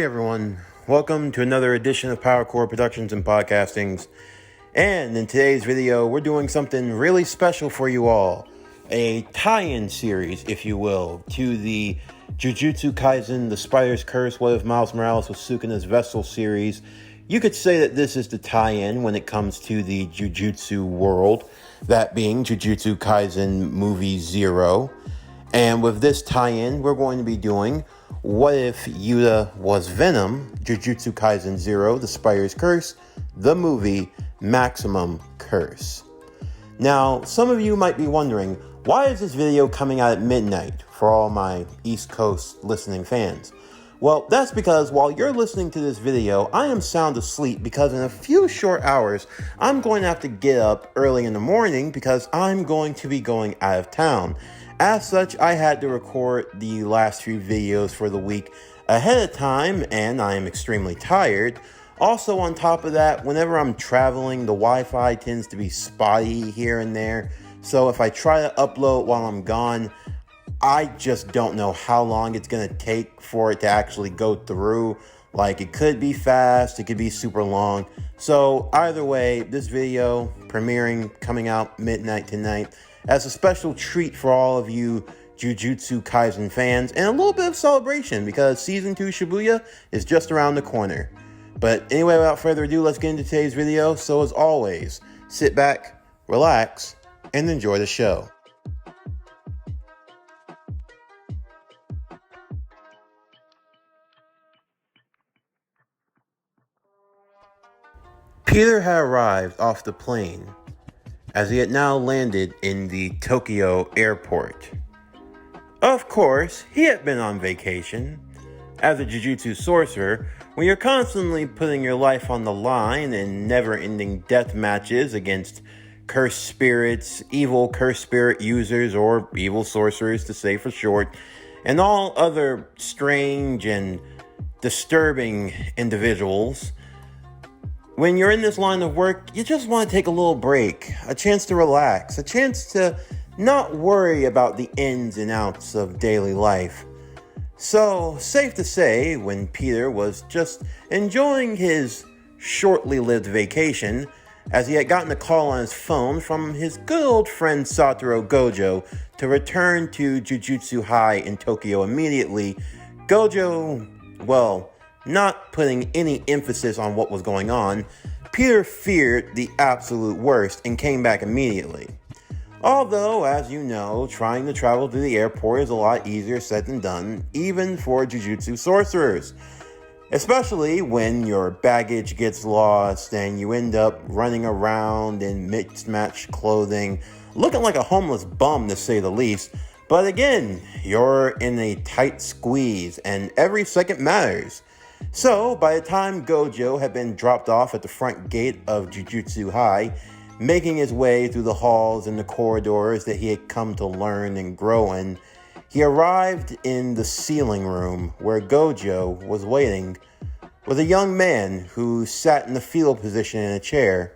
Hey everyone, welcome to another edition of PowerCore Productions and Podcastings. And in today's video, we're doing something really special for you all. A tie-in series, if you will, to the Jujutsu Kaisen, The Spider's Curse, What If Miles Morales Was Sukuna's Vessel series. You could say that this is the tie-in when it comes to the Jujutsu world, that being Jujutsu Kaisen Movie 0. And with this tie-in, we're going to be doing What If Yuta Was Venom, Jujutsu Kaisen 0, The Spider's Curse, the movie Maximum Curse. Now, some of you might be wondering, why is this video coming out at midnight for all my East Coast listening fans? Well, that's because while you're listening to this video, I am sound asleep because in a few short hours, I'm going to have to get up early in the morning because I'm going to be going out of town. As such, I had to record the last few videos for the week ahead of time, and I am extremely tired. Also, on top of that, whenever I'm traveling, the Wi-Fi tends to be spotty here and there. So if I try to upload while I'm gone, I just don't know how long it's going to take for it to actually go through. Like, it could be fast, it could be super long. So either way, this video premiering, coming out midnight tonight, as a special treat for all of you Jujutsu Kaisen fans, and a little bit of celebration because Season 2 Shibuya is just around the corner. But anyway, without further ado, let's get into today's video. So as always, sit back, relax, and enjoy the show. Peter had arrived off the plane, as he had now landed in the Tokyo airport. Of course, he had been on vacation. As a Jujutsu sorcerer, when you're constantly putting your life on the line in never-ending death matches against cursed spirits, evil cursed spirit users, or evil sorcerers to say for short, and all other strange and disturbing individuals, when you're in this line of work, you just want to take a little break, a chance to relax, a chance to not worry about the ins and outs of daily life. So, safe to say, when Peter was just enjoying his shortly lived vacation, as he had gotten a call on his phone from his good old friend Suguru Geto to return to Jujutsu High in Tokyo immediately, Gojo, well, not putting any emphasis on what was going on, Peter feared the absolute worst and came back immediately. Although, as you know, trying to travel to the airport is a lot easier said than done, even for Jujutsu sorcerers. Especially when your baggage gets lost and you end up running around in mixed-match clothing, looking like a homeless bum to say the least. But again, you're in a tight squeeze and every second matters. So, by the time Gojo had been dropped off at the front gate of Jujutsu High, making his way through the halls and the corridors that he had come to learn and grow in, he arrived in the ceiling room where Gojo was waiting with a young man who sat in the fetal position in a chair.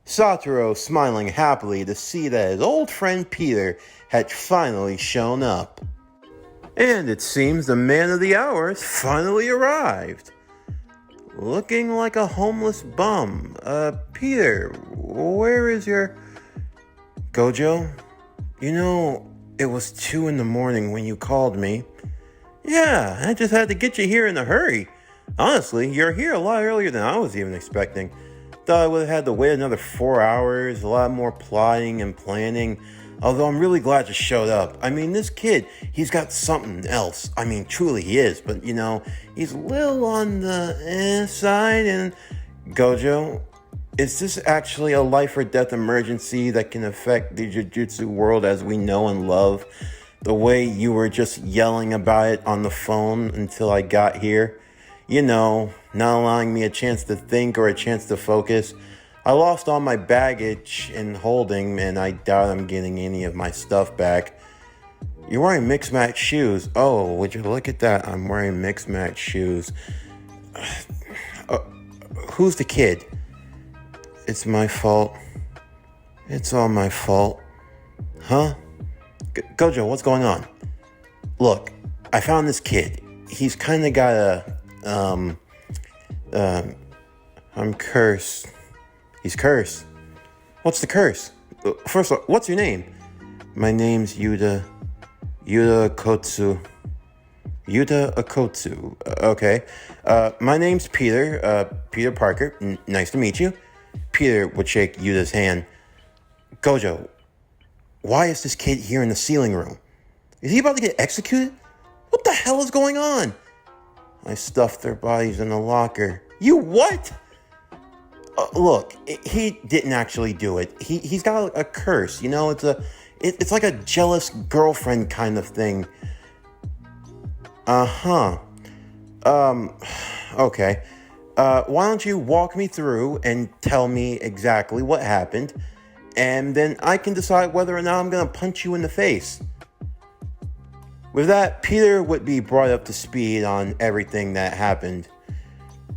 Satoru smiling happily to see that his old friend Peter had finally shown up. And it seems the man of the hour has finally arrived. Looking like a homeless bum. Peter, where is your... Gojo? You know, it was 2 a.m. when you called me. Yeah, I just had to get you here in a hurry. Honestly, you're here a lot earlier than I was even expecting. Thought I would have had to wait another 4 hours, a lot more plotting and planning. Although I'm really glad you showed up. I mean, this kid, he's got something else. I mean, truly he is. But, you know, he's a little on the side. And Gojo, is this actually a life or death emergency that can affect the Jujutsu world as we know and love? The way you were just yelling about it on the phone until I got here? You know, not allowing me a chance to think or a chance to focus. I lost all my baggage in holding, and I doubt I'm getting any of my stuff back. You're wearing mixed match shoes. Oh, would you look at that? I'm wearing mixed match shoes. Who's the kid? It's my fault. It's all my fault. Huh? Gojo, what's going on? Look, I found this kid. He's kind of got a I'm cursed. He's cursed. What's the curse? First of all, what's your name? My name's Yuta. Yuta Akotsu. Yuta Akotsu. Okay. My name's Peter. Peter Parker. Nice to meet you. Peter would shake Yuta's hand. Gojo, why is this kid here in the ceiling room? Is he about to get executed? What the hell is going on? I stuffed their bodies in the locker. You what? Look, he didn't actually do it. He's got a curse, you know. It's like a jealous girlfriend kind of thing. Okay. Why don't you walk me through and tell me exactly what happened, and then I can decide whether or not I'm gonna punch you in the face. With that, Peter would be brought up to speed on everything that happened.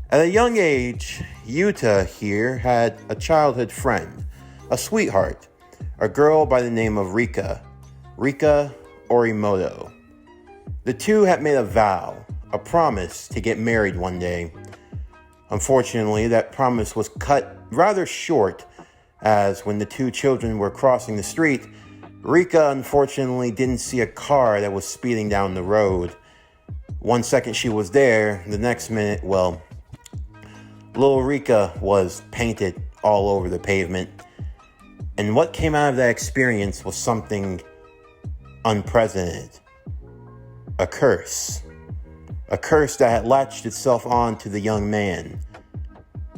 At a young age, Yuta here had a childhood friend, a sweetheart, a girl by the name of Rika Orimoto. The two had made a vow, a promise to get married one day. Unfortunately, that promise was cut rather short, as when the two children were crossing the street, Rika unfortunately didn't see a car that was speeding down the road. 1 second she was there, the next minute, well, little Rika was painted all over the pavement. And what came out of that experience was something unprecedented. A curse. A curse that had latched itself onto the young man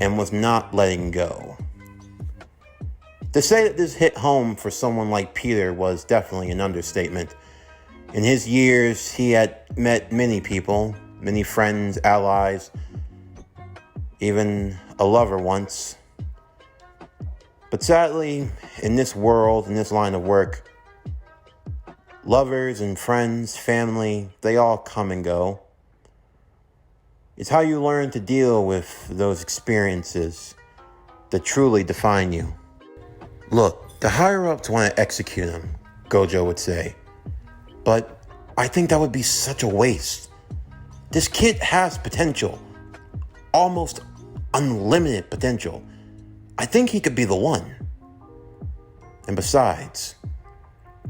and was not letting go. To say that this hit home for someone like Peter was definitely an understatement. In his years, he had met many people, many friends, allies, even a lover once. But sadly, in this world, in this line of work, lovers and friends, family, they all come and go. It's how you learn to deal with those experiences that truly define you. Look, the higher-ups want to execute him, Gojo would say. But I think that would be such a waste. This kid has potential. Almost unlimited potential. I think he could be the one. And besides,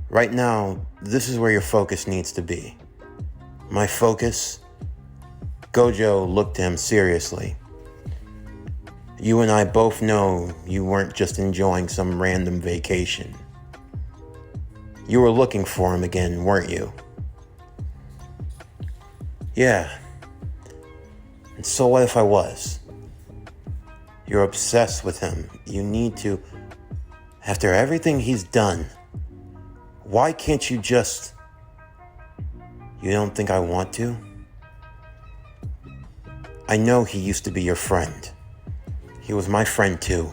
right now, this is where your focus needs to be. My focus? Gojo looked at him seriously. You and I both know you weren't just enjoying some random vacation. You were looking for him again, weren't you? Yeah. And so what if I was? You're obsessed with him. You need to. After everything he's done, why can't you just... You don't think I want to? I know he used to be your friend. He was my friend too.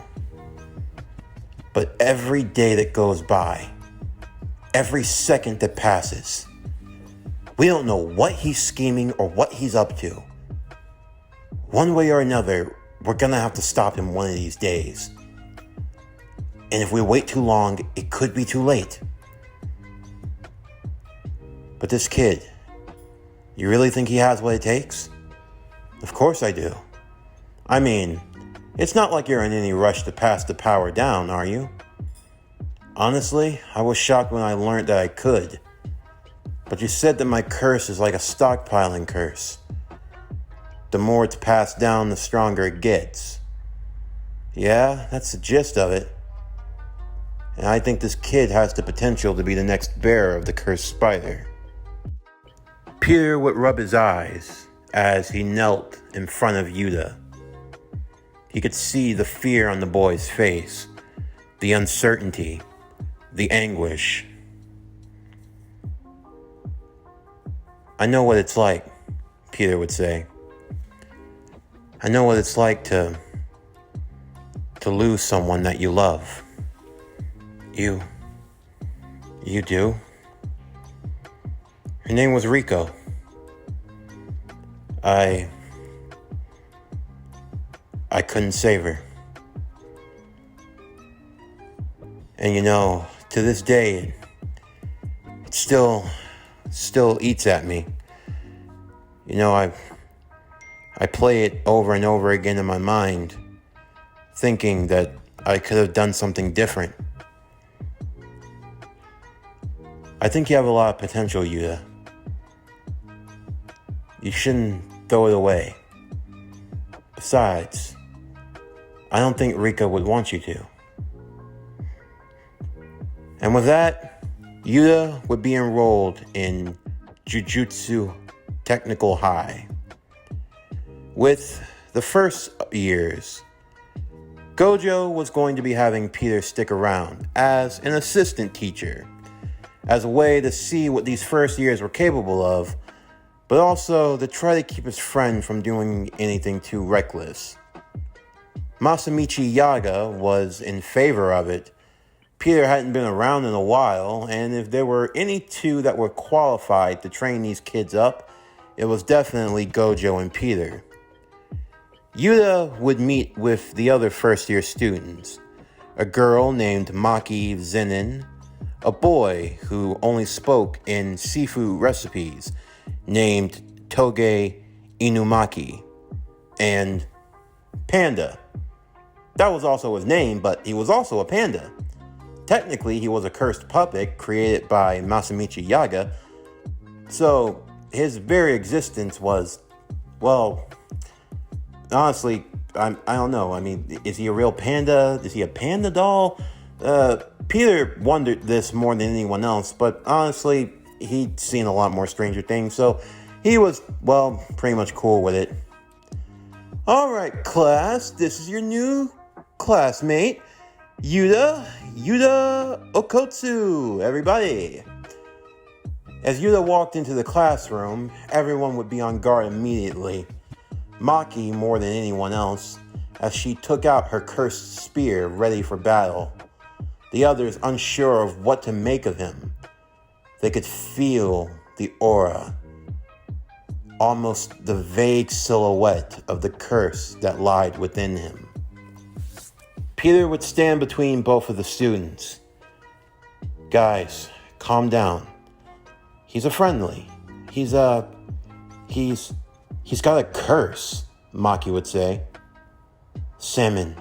But every day that goes by, every second that passes, we don't know what he's scheming or what he's up to. One way or another, we're gonna have to stop him one of these days. And if we wait too long, it could be too late. But this kid, you really think he has what it takes? Of course I do. I mean, it's not like you're in any rush to pass the power down, are you? Honestly, I was shocked when I learned that I could. But you said that my curse is like a stockpiling curse. The more it's passed down, the stronger it gets. Yeah, that's the gist of it. And I think this kid has the potential to be the next bearer of the cursed spider. Peter would rub his eyes as he knelt in front of Yuta. He could see the fear on the boy's face, the uncertainty, the anguish. I know what it's like, Peter would say. I know what it's like to lose someone that you love. You do? Her name was Rico. I couldn't save her. And you know, to this day, it still eats at me. You know, I play it over and over again in my mind, thinking that I could have done something different. I think you have a lot of potential, Yuta. You shouldn't throw it away. Besides, I don't think Rika would want you to. And with that, Yuta would be enrolled in Jujutsu Technical High. With the first years, Gojo was going to be having Peter stick around as an assistant teacher, as a way to see what these first years were capable of, but also to try to keep his friend from doing anything too reckless. Masamichi Yaga was in favor of it. Peter hadn't been around in a while, and if there were any two that were qualified to train these kids up, it was definitely Gojo and Peter. Yuta would meet with the other first-year students, a girl named Maki Zenin, a boy who only spoke in seafood recipes named Toge Inumaki, and Panda. That was also his name, but he was also a panda. Technically, he was a cursed puppet created by Masamichi Yaga, so his very existence was, well, honestly, I don't know. I mean, is he a real panda? Is he a panda doll? Peter wondered this more than anyone else, but honestly, he'd seen a lot more Stranger Things, so he was, well, pretty much cool with it. Alright, class, this is your new classmate, Yuta Okotsu, everybody. As Yuta walked into the classroom, everyone would be on guard immediately. Maki more than anyone else, as she took out her cursed spear ready for battle. The others unsure of what to make of him. They could feel the aura, almost the vague silhouette of the curse that lied within him. Peter would stand between both of the students. Guys, calm down. He's a friendly. He's got a curse, Maki would say. Salmon,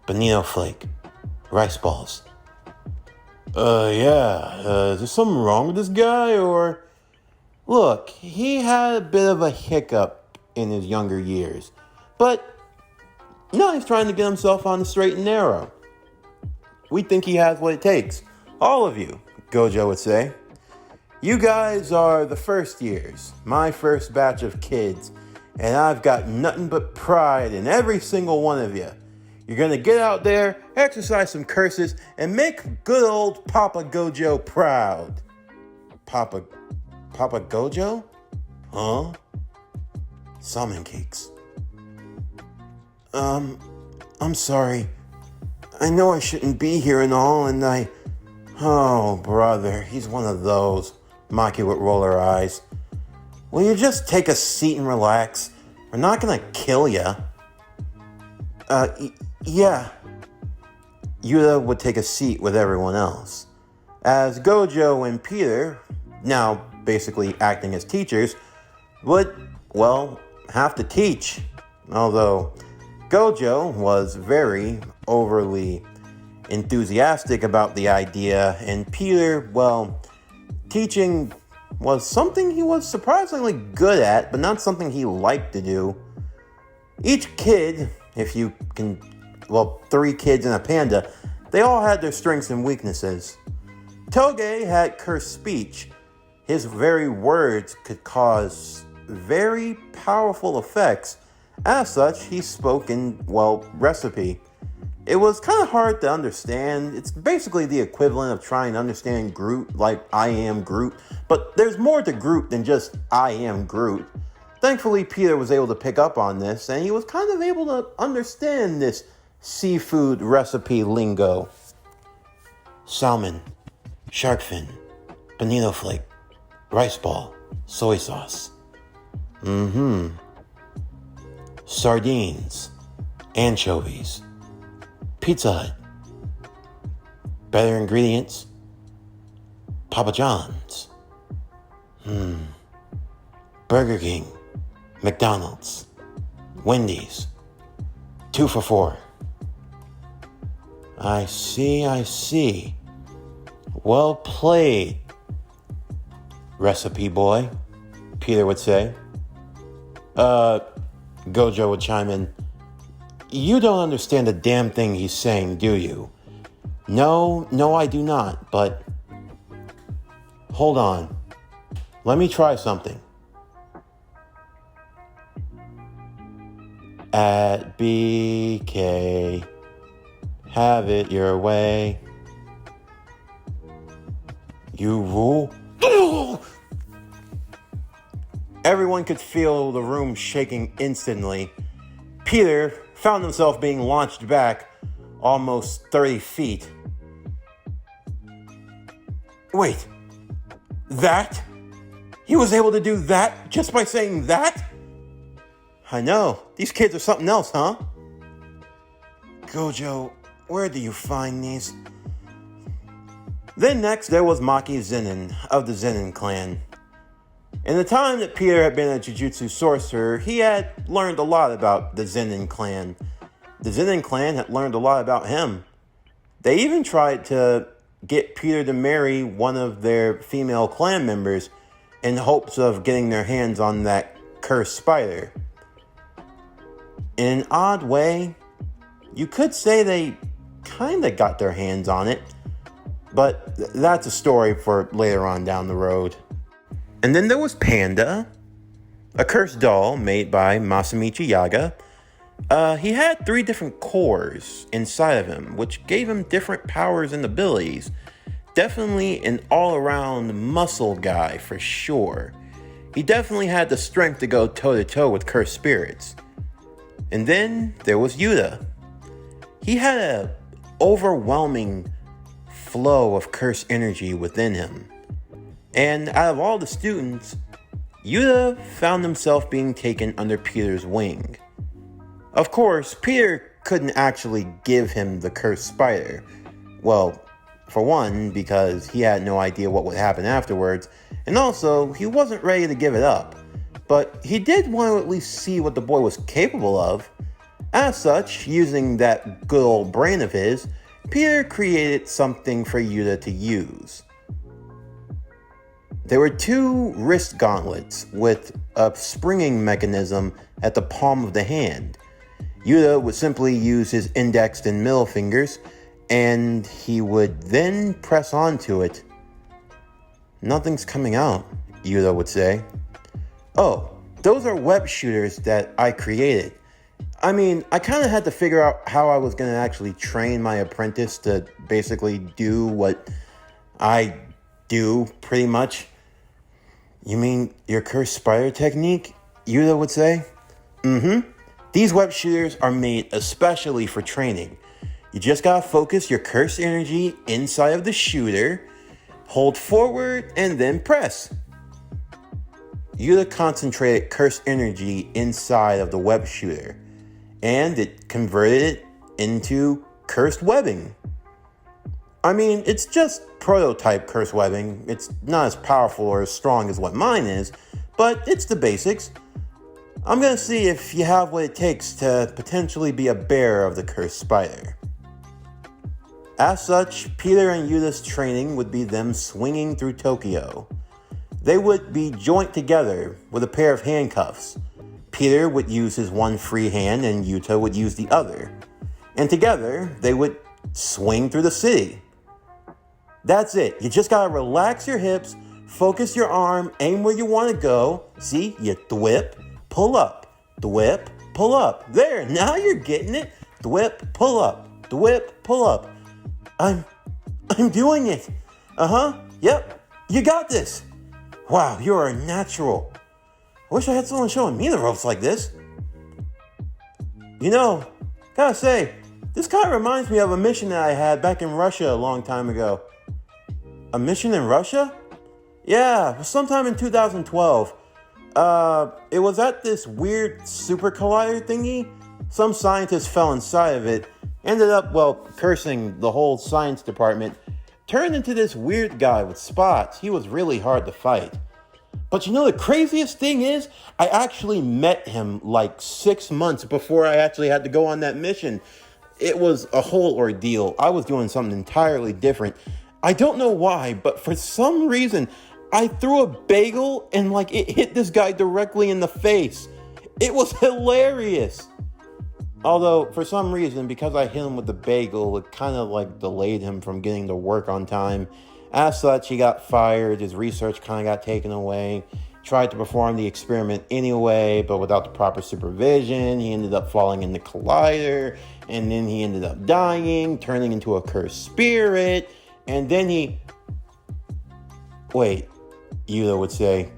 bonito flake, rice balls. Is there something wrong with this guy, or... Look, he had a bit of a hiccup in his younger years, but now he's trying to get himself on the straight and narrow. We think he has what it takes. All of you, Gojo would say. You guys are the first years, my first batch of kids, and I've got nothing but pride in every single one of you. You're going to get out there, exercise some curses, and make good old Papa Gojo proud. Papa Gojo? Huh? Salmon cakes. I'm sorry. I know I shouldn't be here and all, and Oh, brother, he's one of those. Maki would roll her eyes. Will you just take a seat and relax? We're not gonna kill ya. Yeah. Yuta would take a seat with everyone else. As Gojo and Peter, now basically acting as teachers, would, well, have to teach. Although Gojo was very overly enthusiastic about the idea, and Peter, well, teaching was something he was surprisingly good at, but not something he liked to do. Each kid, if you can, well, 3 kids and a panda, they all had their strengths and weaknesses. Toge had cursed speech. His very words could cause very powerful effects. As such, he spoke in, well, recipe. It was kind of hard to understand. It's basically the equivalent of trying to understand Groot, like I am Groot. But there's more to Groot than just I am Groot. Thankfully, Peter was able to pick up on this, and he was kind of able to understand this seafood recipe lingo. Salmon, shark fin, bonito flake, rice ball, soy sauce. Sardines, anchovies, Pizza Hut, better ingredients, Papa John's, Burger King, McDonald's, Wendy's. 2 for $4. I see. Well played, recipe boy, Peter would say. Gojo would chime in. You don't understand a damn thing he's saying, do you? No, I do not, but... Hold on. Let me try something. At BK, have it your way. You rule? Everyone could feel the room shaking instantly. Peter found himself being launched back almost 30 feet. Wait, that? He was able to do that just by saying that? I know, these kids are something else, huh? Gojo, where do you find these? Then next, there was Maki Zenin of the Zenin clan. In the time that Peter had been a Jujutsu sorcerer, he had learned a lot about the Zenin clan. The Zenin clan had learned a lot about him. They even tried to get Peter to marry one of their female clan members in hopes of getting their hands on that cursed spider. In an odd way, you could say they kinda got their hands on it, but that's a story for later on down the road. And then there was Panda, a cursed doll made by Masamichi Yaga. He had 3 different cores inside of him, which gave him different powers and abilities. Definitely an all-around muscle guy for sure. He definitely had the strength to go toe-to-toe with cursed spirits. And then there was Yuta. He had an overwhelming flow of cursed energy within him. And out of all the students, Yuta found himself being taken under Peter's wing. Of course, Peter couldn't actually give him the cursed spider. Well, for one, because he had no idea what would happen afterwards, and also, he wasn't ready to give it up. But he did want to at least see what the boy was capable of. As such, using that good old brain of his, Peter created something for Yuta to use. There were 2 wrist gauntlets with a springing mechanism at the palm of the hand. Yuta would simply use his index and middle fingers, and he would then press onto it. Nothing's coming out, Yuta would say. Oh, those are web shooters that I created. I mean, I kind of had to figure out how I was going to actually train my apprentice to basically do what I do, pretty much. You mean your cursed spider technique? Yuta would say. These web shooters are made especially for training. You just gotta focus your cursed energy inside of the shooter, hold forward, and then press. Yuta concentrated cursed energy inside of the web shooter, and it converted it into cursed webbing. I mean, it's just prototype cursed webbing. It's not as powerful or as strong as what mine is, but it's the basics. I'm gonna see if you have what it takes to potentially be a bearer of the cursed spider. As such, Peter and Yuta's training would be them swinging through Tokyo. They would be joined together with a pair of handcuffs. Peter would use his one free hand and Yuta would use the other. And together, they would swing through the city. That's it. You just gotta relax your hips, focus your arm, aim where you want to go. See, you thwip, pull up, thwip, pull up. There, now you're getting it. Thwip, pull up, thwip, pull up. I'm doing it. Yep, you got this. Wow, you're a natural. I wish I had someone showing me the ropes like this. You know, gotta say, this kind of reminds me of a mission that I had back in Russia a long time ago. A mission in Russia? Yeah, sometime in 2012. It was at this weird super collider thingy. Some scientist fell inside of it, ended up, cursing the whole science department, turned into this weird guy with spots. He was really hard to fight. But you know, the craziest thing is, I actually met him like 6 months before I actually had to go on that mission. It was a whole ordeal. I was doing something entirely different. I don't know why, but for some reason, I threw a bagel and like it hit this guy directly in the face. It was hilarious. Although, for some reason, because I hit him with the bagel, it kind of like delayed him from getting to work on time. As such, he got fired, his research kind of got taken away. Tried to perform the experiment anyway, but without the proper supervision. He ended up falling in the collider, and then he ended up dying, turning into a cursed spirit, and then he... Wait, Yuta would say,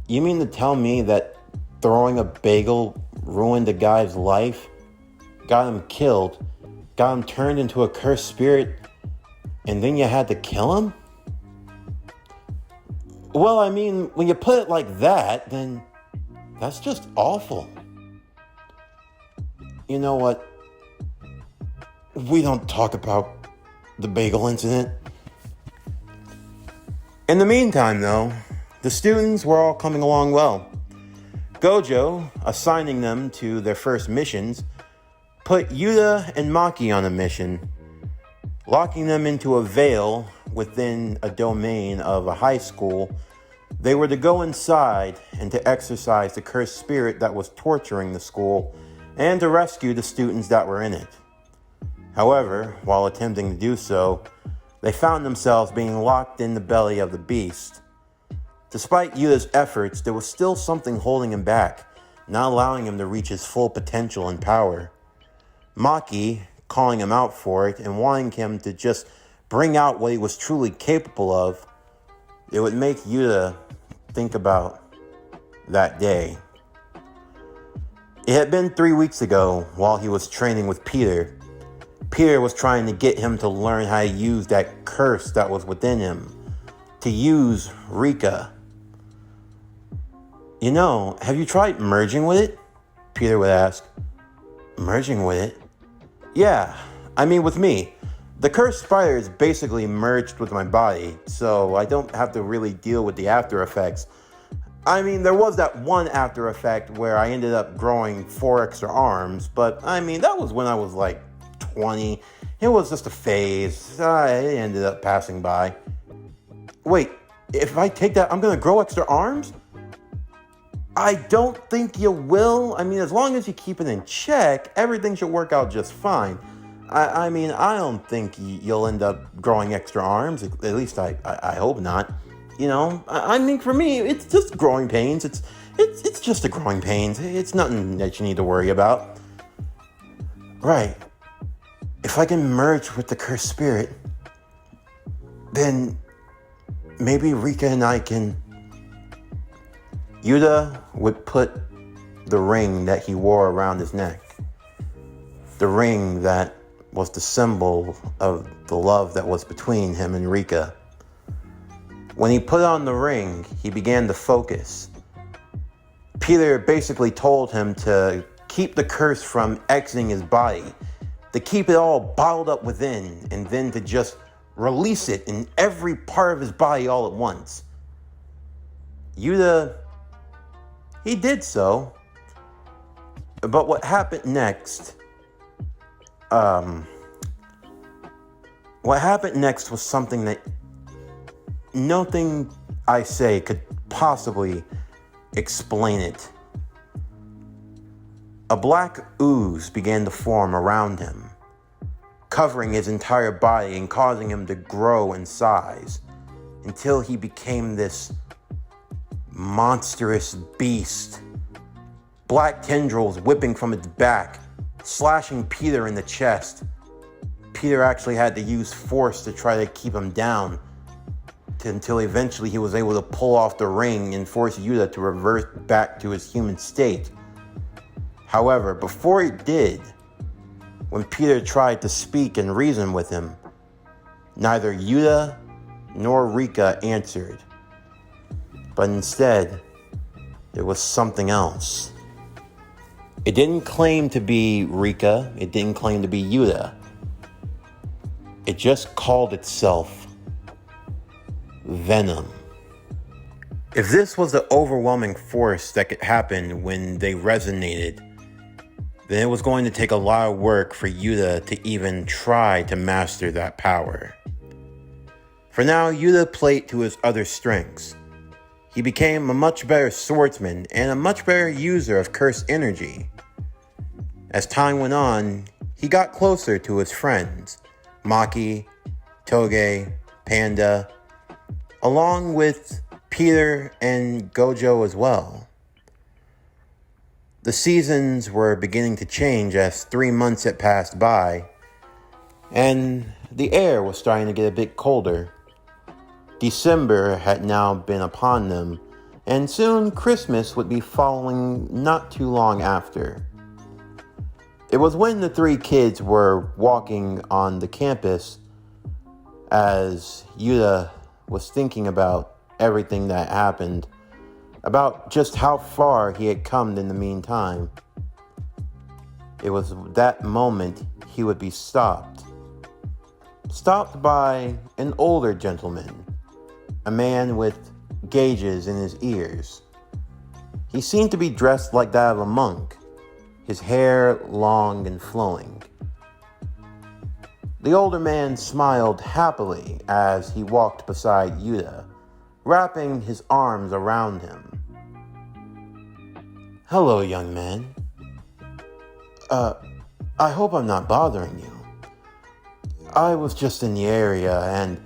you mean to tell me that throwing a bagel ruined a guy's life? Got him killed, got him turned into a cursed spirit, and then you had to kill him? Well, I mean, when you put it like that, then that's just awful. You know what? We don't talk about the bagel incident. In the meantime, though, the students were all coming along well. Gojo, assigning them to their first missions, put Yuta and Maki on a mission, locking them into a veil within a domain of a high school. They were to go inside and to exorcise the cursed spirit that was torturing the school and to rescue the students that were in it. However, while attempting to do so, they found themselves being locked in the belly of the beast. Despite Yuta's efforts, there was still something holding him back, not allowing him to reach his full potential and power. Maki, calling him out for it and wanting him to just bring out what he was truly capable of, it would make Yuta think about that day. It had been 3 weeks ago while he was training with Peter. Peter was trying to get him to learn how to use that curse that was within him, to use Rika. You know, have you tried merging with it? Peter would ask. Merging with it? Yeah, I mean with me. The cursed spider is basically merged with my body, so I don't have to really deal with the after effects. I mean, there was that one after effect where I ended up growing 4 extra arms, but I mean, that was when I was like 20. It was just a phase. It ended up passing by. Wait, if I take that, I'm gonna grow extra arms? I don't think you will. I mean, as long as you keep it in check, everything should work out just fine. I mean, I don't think you'll end up growing extra arms. At least I hope not. You know, I mean, for me, it's just growing pains. It's just a growing pains. It's nothing that you need to worry about. Right. If I can merge with the cursed spirit, then maybe Rika and I can... Yuta would put the ring that he wore around his neck. The ring that was the symbol of the love that was between him and Rika. When he put on the ring, he began to focus. Peter basically told him to keep the curse from exiting his body, to keep it all bottled up within, and then to just release it in every part of his body all at once. Yuta, he did so. But what happened next... What happened next was something that nothing I say could possibly explain it. A black ooze began to form around him, covering his entire body and causing him to grow in size until he became this monstrous beast. Black tendrils whipping from its back, slashing Peter in the chest. Peter actually had to use force to try to keep him down until eventually he was able to pull off the ring and force Yuta to revert back to his human state. However, before he did, when Peter tried to speak and reason with him, neither Yuta nor Rika answered. But instead, there was something else. It didn't claim to be Rika, it didn't claim to be Yuta. It just called itself Venom. If this was the overwhelming force that could happen when they resonated, then it was going to take a lot of work for Yuta to even try to master that power. For now, Yuta played to his other strengths. He became a much better swordsman and a much better user of cursed energy. As time went on, he got closer to his friends, Maki, Toge, Panda, along with Peter and Gojo as well. The seasons were beginning to change as 3 months had passed by, and the air was starting to get a bit colder. December had now been upon them, and soon Christmas would be following not too long after. It was when the 3 kids were walking on the campus as Yuta was thinking about everything that happened, about just how far he had come in the meantime. It was that moment he would be stopped by an older gentleman, a man with gauges in his ears. He seemed to be dressed like that of a monk, his hair long and flowing. The older man smiled happily as he walked beside Yuta, wrapping his arms around him. "Hello, young man. I hope I'm not bothering you. I was just in the area and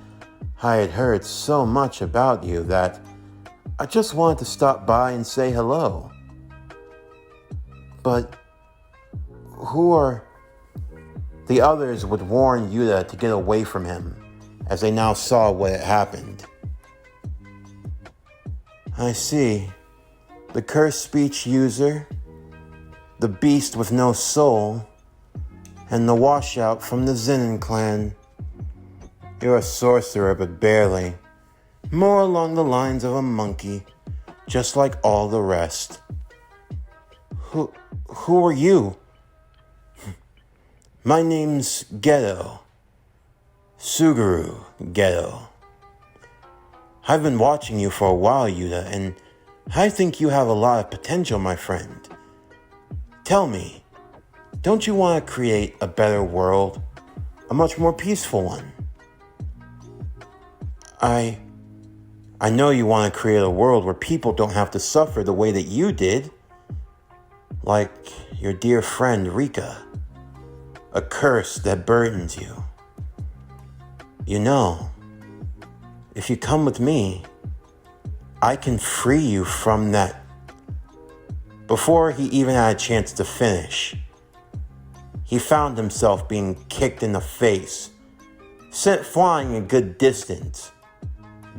I had heard so much about you that I just wanted to stop by and say hello. But who are..." The others would warn Yuta to get away from him as they now saw what had happened. "I see. The cursed speech user, the beast with no soul, and the washout from the Zenin clan. You're a sorcerer, but barely. More along the lines of a monkey, just like all the rest. Who are you?" "My name's Geto. Suguru Geto. I've been watching you for a while, Yuta, and I think you have a lot of potential, my friend. Tell me, don't you want to create a better world? A much more peaceful one?" I know you want to create a world where people don't have to suffer the way that you did. Like your dear friend Rika. A curse that burdens you. You know, if you come with me, I can free you from that." Before he even had a chance to finish, he found himself being kicked in the face, sent flying a good distance.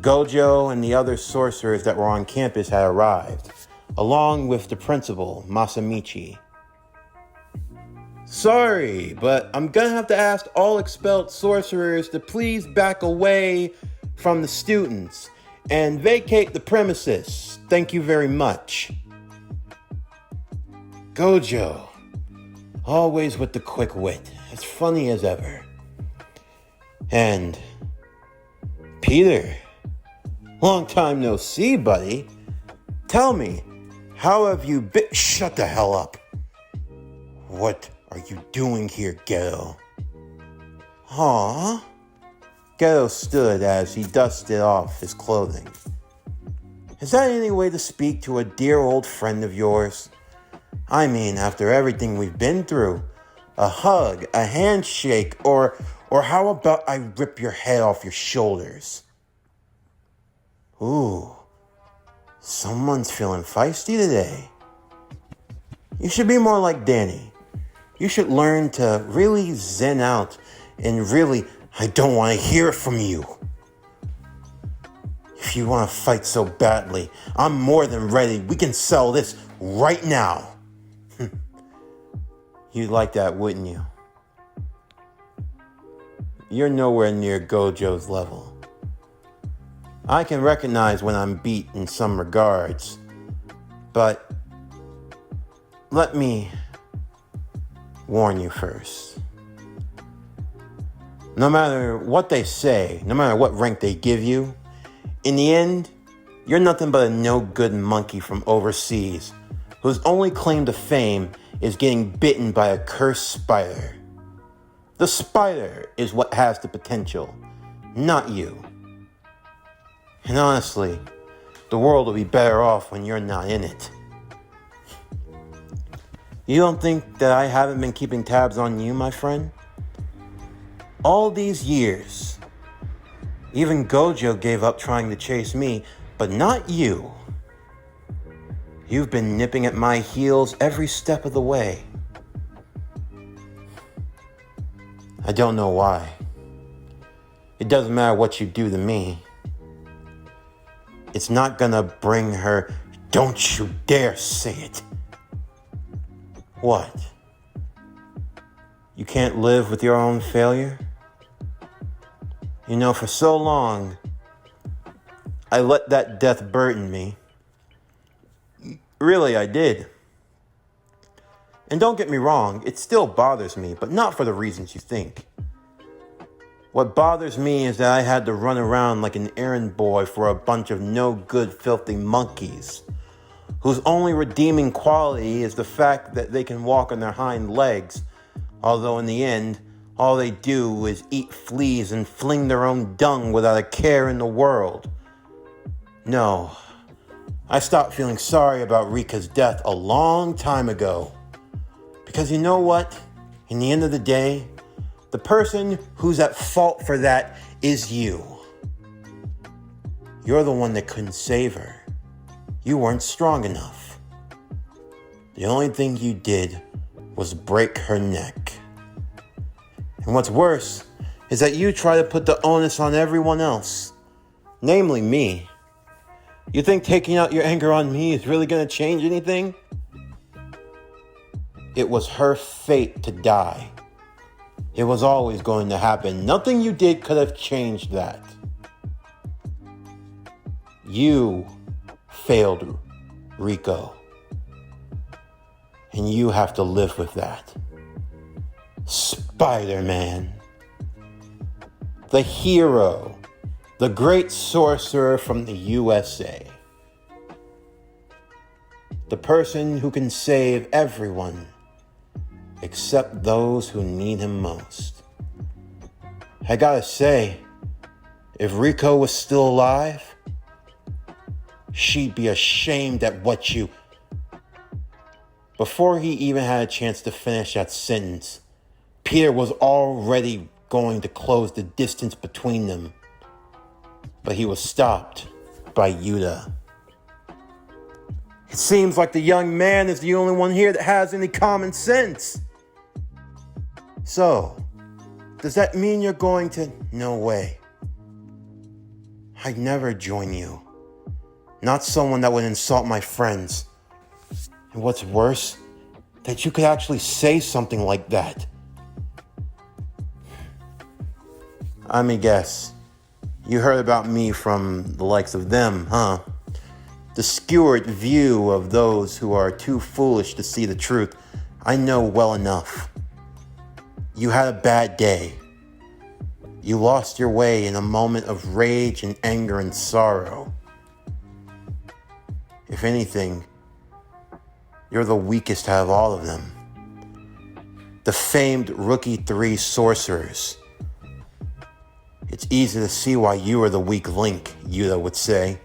Gojo and the other sorcerers that were on campus had arrived, along with the principal, Masamichi. "Sorry, but I'm gonna have to ask all expelled sorcerers to please back away from the students and vacate the premises. Thank you very much." Gojo, always with the quick wit, as funny as ever. And Peter, long time no see, buddy. Tell me, how have you been? Shut the hell up. What are you doing here, Geto? Aw. Geto stood as he dusted off his clothing. Is that any way to speak to a dear old friend of yours? I mean, after everything we've been through, a hug, a handshake, or how about I rip your head off your shoulders? Ooh, someone's feeling feisty today. You should be more like Danny. You should learn to really zen out and really, I don't want to hear it from you. If you want to fight so badly, I'm more than ready. We can sell this right now. You'd like that, wouldn't you? You're nowhere near Gojo's level. I can recognize when I'm beat in some regards, but let me warn you first. No matter what they say, no matter what rank they give you, in the end, You're nothing but a no-good monkey from overseas, whose only claim to fame is getting bitten by a cursed spider. The spider is what has the potential, not you. And honestly, the world will be better off when you're not in it. You don't think that I haven't been keeping tabs on you, my friend? All these years, even Gojo gave up trying to chase me, but not you. You've been nipping at my heels every step of the way. I don't know why. It doesn't matter what you do to me. It's not gonna bring her. Don't you dare say it. What? You can't live with your own failure? You know, for so long, I let that death burden me. Really, I did. And don't get me wrong, it still bothers me, but not for the reasons you think. What bothers me is that I had to run around like an errand boy for a bunch of no-good, filthy monkeys, whose only redeeming quality is the fact that they can walk on their hind legs, although in the end, all they do is eat fleas and fling their own dung without a care in the world. No, I stopped feeling sorry about Rika's death a long time ago. Because you know what? In the end of the day, the person who's at fault for that is you. You're the one that couldn't save her. You weren't strong enough. The only thing you did was break her neck. And what's worse is that you try to put the onus on everyone else, namely me. You think taking out your anger on me is really going to change anything? It was her fate to die. It was always going to happen. Nothing you did could have changed that. You failed Rico. And you have to live with that. Spider-Man. The hero. The great sorcerer from the USA. The person who can save everyone except those who need him most. I gotta say, if Rico was still alive, she'd be ashamed at what you... Before he even had a chance to finish that sentence, Peter was already going to close the distance between them. But he was stopped by Yuta. It seems like the young man is the only one here that has any common sense. So, does that mean you're going to... No way. I'd never join you. Not someone that would insult my friends. And what's worse, that you could actually say something like that. I may guess. You heard about me from the likes of them, huh? The skewered view of those who are too foolish to see the truth. I know well enough. You had a bad day. You lost your way in a moment of rage and anger and sorrow. If anything, you're the weakest out of all of them. The famed Rookie 3 sorcerers. It's easy to see why you are the weak link, Yuta would say.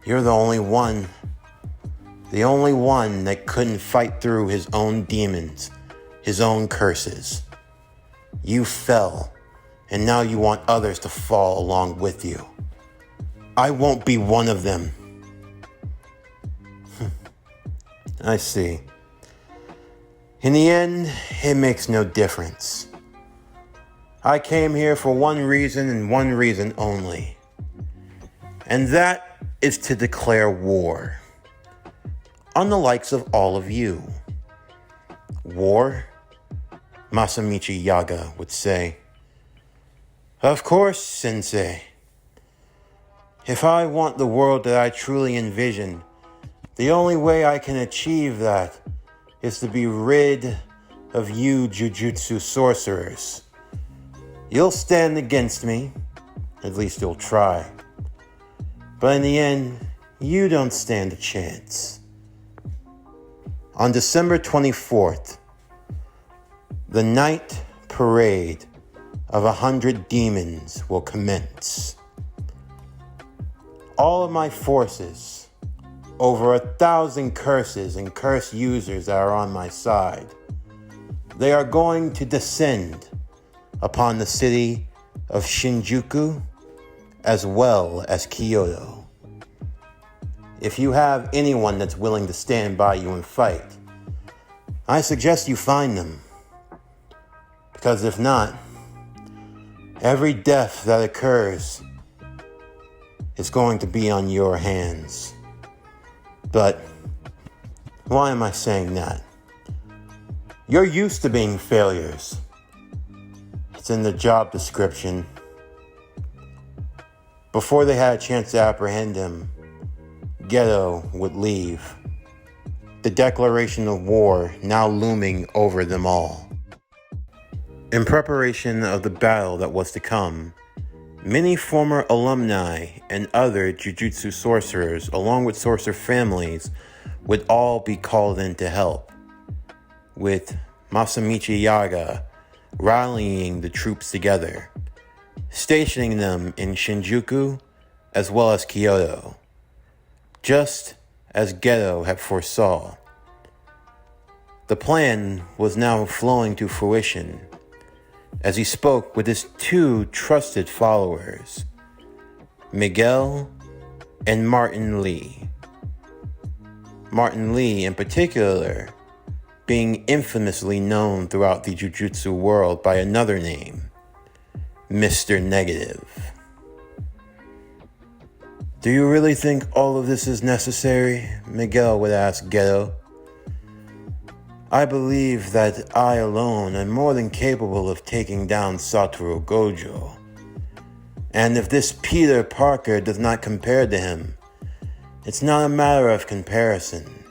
You're the only one that couldn't fight through his own demons, his own curses. You fell, and now you want others to fall along with you. I won't be one of them. I see. In the end, it makes no difference. I came here for one reason and one reason only. And that is to declare war on the likes of all of you. War? Masamichi Yaga would say. Of course, Sensei. If I want the world that I truly envision, the only way I can achieve that is to be rid of you Jujutsu sorcerers. You'll stand against me, at least you'll try. But in the end, you don't stand a chance. On December 24th, the night parade of 100 demons will commence. All of my forces, over 1,000 curses and curse users that are on my side, they are going to descend upon the city of Shinjuku as well as Kyoto. If you have anyone that's willing to stand by you and fight, I suggest you find them. Because if not, every death that occurs is going to be on your hands. But why am I saying that? You're used to being failures. It's in the job description. Before they had a chance to apprehend him, Geto would leave. The declaration of war now looming over them all. In preparation of the battle that was to come, many former alumni and other Jujutsu sorcerers, along with sorcerer families, would all be called in to help, with Masamichi Yaga rallying the troops together, stationing them in Shinjuku as well as Kyoto, just as Geto had foresaw. The plan was now flowing to fruition as he spoke with his two trusted followers, Miguel and Martin Lee. Martin Lee, in particular, being infamously known throughout the Jujutsu world by another name, Mr. Negative. Do you really think all of this is necessary? Miguel would ask Geto. I believe that I alone am more than capable of taking down Satoru Gojo. And if this Peter Parker does not compare to him, it's not a matter of comparison.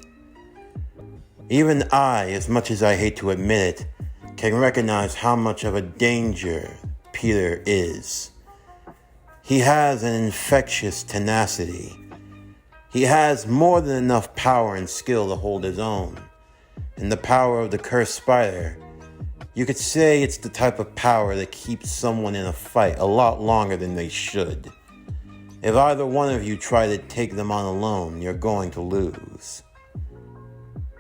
Even I, as much as I hate to admit it, can recognize how much of a danger Peter is. He has an infectious tenacity. He has more than enough power and skill to hold his own. And the power of the cursed spider, you could say it's the type of power that keeps someone in a fight a lot longer than they should. If either one of you try to take them on alone, you're going to lose.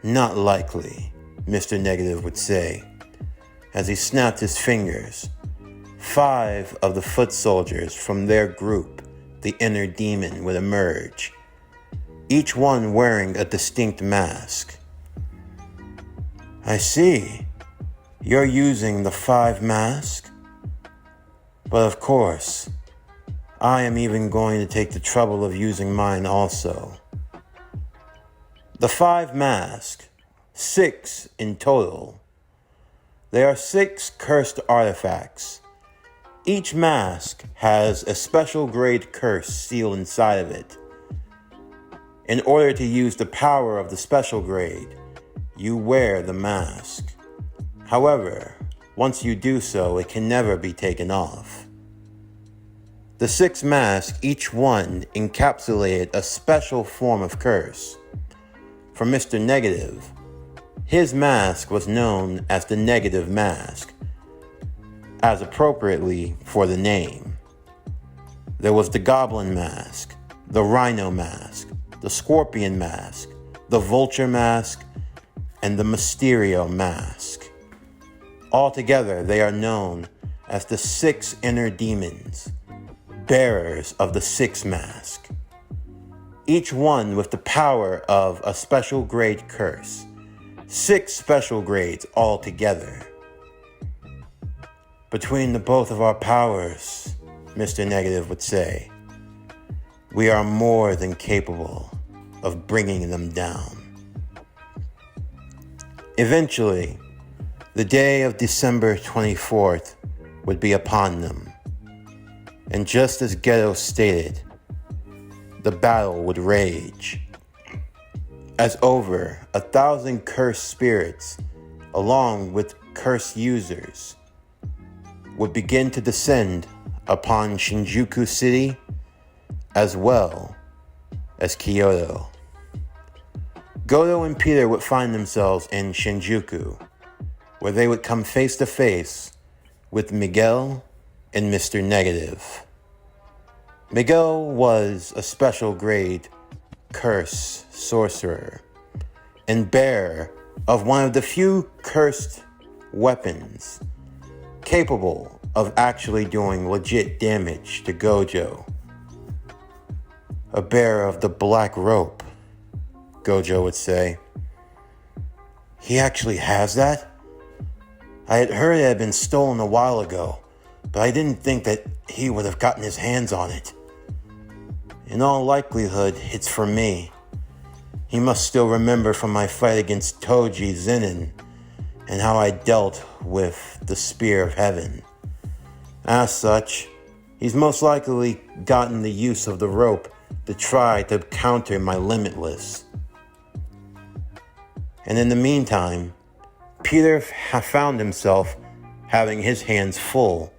Not likely, Mr. Negative would say, as he snapped his fingers. 5 of the foot soldiers from their group, the inner demon, would emerge, each one wearing a distinct mask. I see. You're using the 5 mask? But of course, I am even going to take the trouble of using mine also. The 5 masks, 6 in total. They are 6 cursed artifacts. Each mask has a special grade curse sealed inside of it. In order to use the power of the special grade, you wear the mask. However, once you do so, it can never be taken off. The 6 masks, each one encapsulated a special form of curse. For Mr. Negative, his mask was known as the Negative Mask, as appropriately for the name. There was the Goblin Mask, the Rhino Mask, the Scorpion Mask, the Vulture Mask, and the Mysterio Mask. Altogether, they are known as the 6 inner demons, bearers of the 6 mask, each one with the power of a special grade curse, 6 special grades altogether. Between the both of our powers, Mr. Negative would say, we are more than capable of bringing them down. Eventually, the day of December 24th would be upon them, and just as Geto stated, the battle would rage, as over 1,000 cursed spirits, along with cursed users, would begin to descend upon Shinjuku City, as well as Kyoto. Goto and Peter would find themselves in Shinjuku, where they would come face to face with Miguel and Mr. Negative. Miguel was a special grade curse sorcerer and bearer of one of the few cursed weapons capable of actually doing legit damage to Gojo. A bearer of the black rope, Gojo would say. He actually has that? I had heard it had been stolen a while ago, but I didn't think that he would have gotten his hands on it. In all likelihood, it's for me. He must still remember from my fight against Toji Zenin and how I dealt with the Spear of Heaven. As such, he's most likely gotten the use of the rope to try to counter my Limitless. And in the meantime, Peter found himself having his hands full,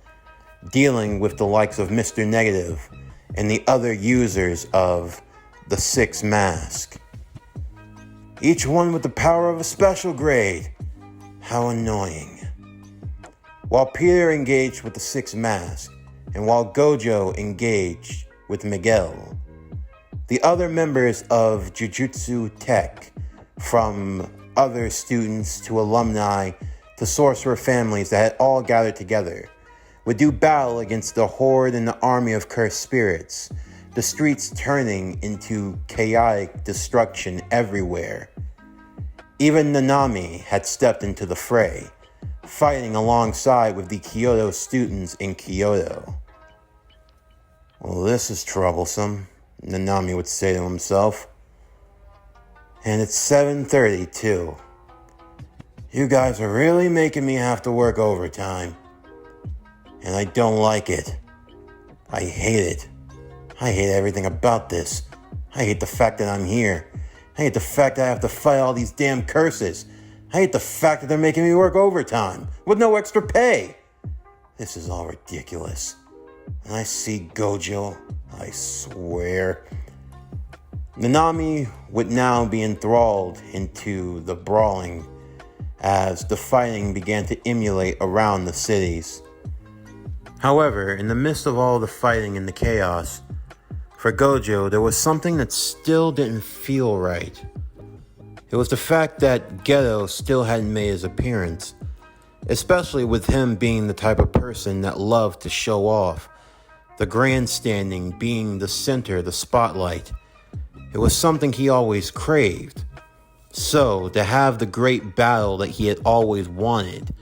dealing with the likes of Mr. Negative and the other users of the Sixth Mask. Each one with the power of a special grade. How annoying. While Peter engaged with the Sixth Mask, and while Gojo engaged with Miguel, the other members of Jujutsu Tech, from other students to alumni to sorcerer families that had all gathered together, would do battle against the horde and the army of cursed spirits, the streets turning into chaotic destruction everywhere. Even Nanami had stepped into the fray, fighting alongside with the Kyoto students in Kyoto. Well, this is troublesome, Nanami would say to himself. And it's 7:30 too. You guys are really making me have to work overtime. And I don't like it. I hate it. I hate everything about this. I hate the fact that I'm here. I hate the fact that I have to fight all these damn curses. I hate the fact that they're making me work overtime with no extra pay. This is all ridiculous. When I see Gojo, I swear. Nanami would now be enthralled into the brawling as the fighting began to emulate around the cities. However, in the midst of all the fighting and the chaos, for Gojo, there was something that still didn't feel right. It was the fact that Geto still hadn't made his appearance, especially with him being the type of person that loved to show off, the grandstanding being the center, the spotlight. It was something he always craved. So, to have the great battle that he had always wanted,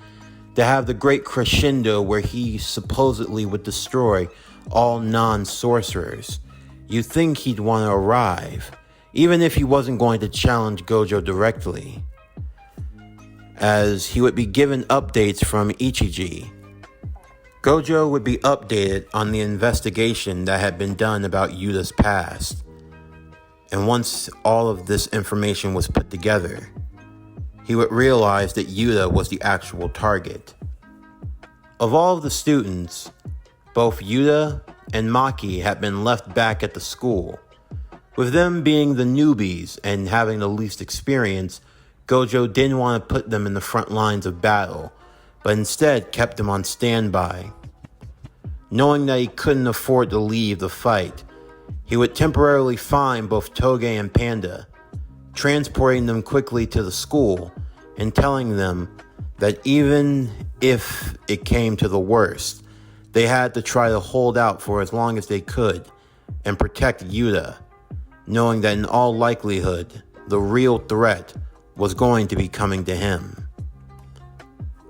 to have the great crescendo where he supposedly would destroy all non-sorcerers, you'd think he'd want to arrive, even if he wasn't going to challenge Gojo directly, as he would be given updates from Ichiji. Gojo would be updated on the investigation that had been done about Yuta's past, and once all of this information was put together, he would realize that Yuta was the actual target. Of all of the students, both Yuta and Maki had been left back at the school. With them being the newbies and having the least experience, Gojo didn't want to put them in the front lines of battle, but instead kept them on standby. Knowing that he couldn't afford to leave the fight, he would temporarily find both Toge and Panda, transporting them quickly to the school and telling them that even if it came to the worst, they had to try to hold out for as long as they could and protect Yuta, knowing that in all likelihood, the real threat was going to be coming to him.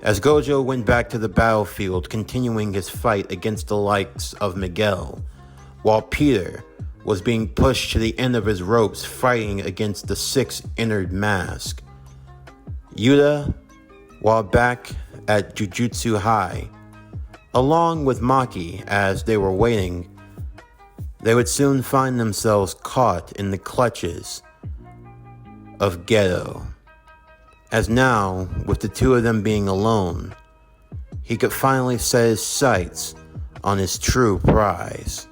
As Gojo went back to the battlefield, continuing his fight against the likes of Miguel, while Peter was being pushed to the end of his ropes fighting against the Sixth Entered Mask, Yuta, while back at Jujutsu High, along with Maki as they were waiting, they would soon find themselves caught in the clutches of Geto. As now, with the two of them being alone, he could finally set his sights on his true prize.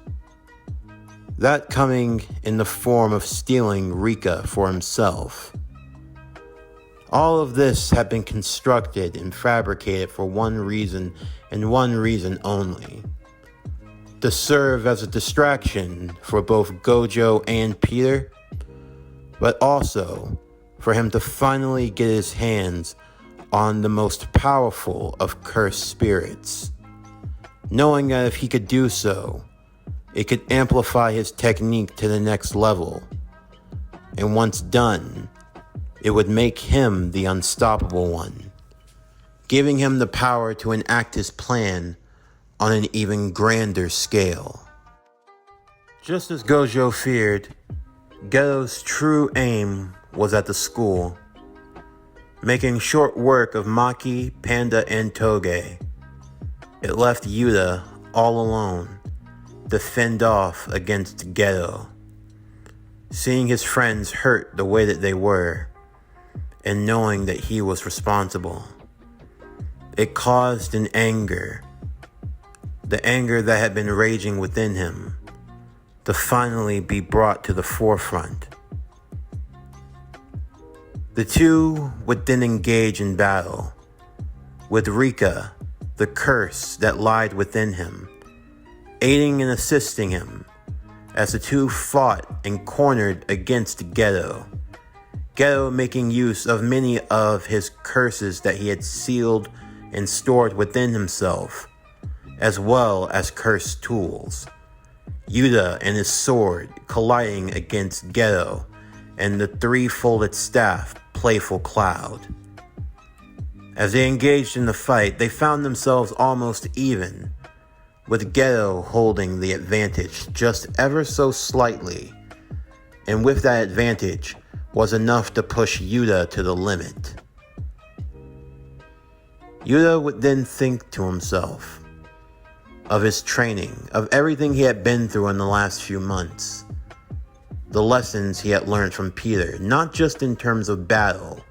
that coming in the form of stealing Rika for himself. All of this had been constructed and fabricated for one reason and one reason only: to serve as a distraction for both Gojo and Peter, but also for him to finally get his hands on the most powerful of cursed spirits, knowing that if he could do so, it could amplify his technique to the next level, and once done, it would make him the unstoppable one, giving him the power to enact his plan on an even grander scale. Just as Gojo feared, Geto's true aim was at the school, making short work of Maki, Panda, and Toge. It left Yuta all alone to fend off against Geto, seeing his friends hurt the way that they were, and knowing that he was responsible. It caused an anger, the anger that had been raging within him, to finally be brought to the forefront. The two would then engage in battle, with Rika, the curse that lied within him, aiding and assisting him as the two fought and cornered against Geto. Geto making use of many of his curses that he had sealed and stored within himself, as well as cursed tools. Yuta and his sword colliding against Geto and the three-folded staff, Playful Cloud. As they engaged in the fight, they found themselves almost even, with Geto holding the advantage just ever so slightly, and with that advantage was enough to push Yuta to the limit. Yuta would then think to himself of his training, of everything he had been through in the last few months, the lessons he had learned from Peter, not just in terms of battle,